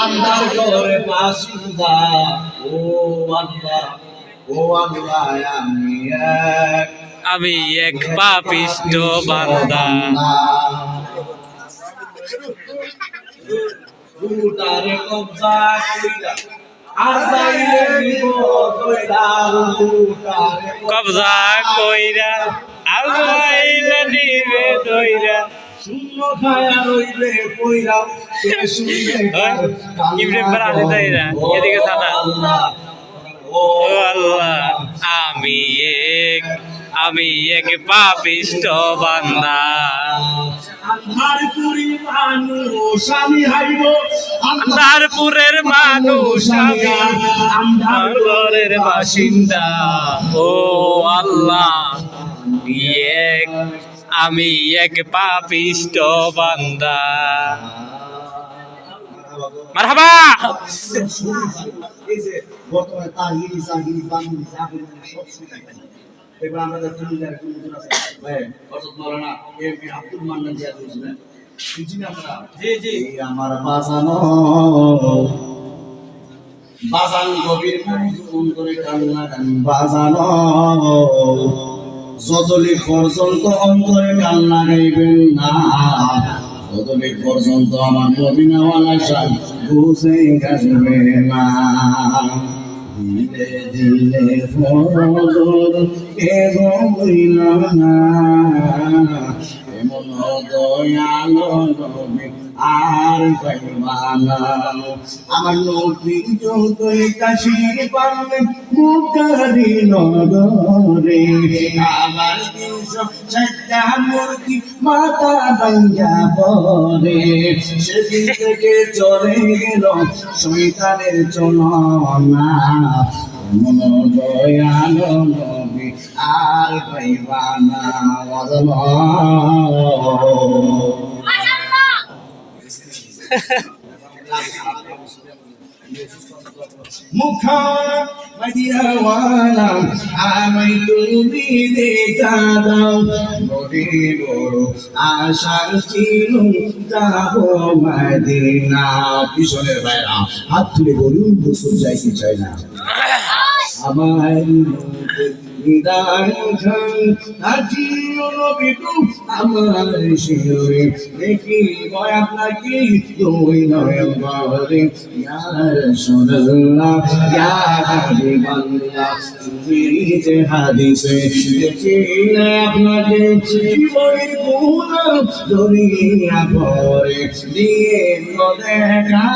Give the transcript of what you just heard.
আন্ধার ঘরে বাসিন্দা ও আল্লাহ, ও আল্লাহ, আমি এক পাপিষ্ঠ বান্দা। রুটারে কবজা কইরা আজাইলে বিপদ কইরা, রুটারে কবজা কইরা আজরাইলে নিবে দইরা। শূন্য খায়া রইলে কইরা ইব্রাহিম বাড়ি দইরা এদিকে সাদা। ও আল্লাহ, আমি এক পাপিষ্ঠ বান্দা। আন্ধারপুরের মানুষ আমি হাইব, আন্ধারপুরের মানুষ আন্ধারের বাসিন্দা। ও আল্লাহ, আমি এক পাপিষ্ঠ বান্দা। মারহাবা। এই যে বর্তমানে তাহিরি জাহিরি বাংলি জাহিরি সব শুনে এবার আমাদের জমিদার একজন আছে ভাই অর্থাৎ মাওলানা এমপি আব্দুল মান্নান জিয়া বলছিলেন বুঝিনি আমরা। জি জি, আমার বাজানো বাজান গভীর মন করে কান্না গান বাজানো, যতদিন পর্যন্ত অন্তরে কান্না গাইবেন না, ততদিন পর্যন্ত আমার মদিনাওয়ালা শাহ বুঝে আসবে না। দিলে দিলে ফজর কে বইল না, এমন দয়ালো নবী আর পাইবা না। আমার নবী যতই কাশির পারবে মুখারি নগরে, আমার 360টা মূর্তি মাথা ভাঙ্গা পড়ে। সেদিন থেকে চলে গেল শয়তানের চলনা, মন দয়ালো নবী আর পাইবা না। মুখা মদিনাওয়ালা আমায় তুমি দেখা দাও, মনে বড় আশা ছিল যাব মদিনা। পিছনের ভাইরা হাত তুলে বলুন গোসল যাইতে চাই না আমার আমার শিরে দেখি আপনাকে দুই নয়ন বলে সোনাল্লাহ যে হাদিসে দেখিলে আপনাকে জীবনের গুণ ধরিয়া পরে দিয়ে দেখা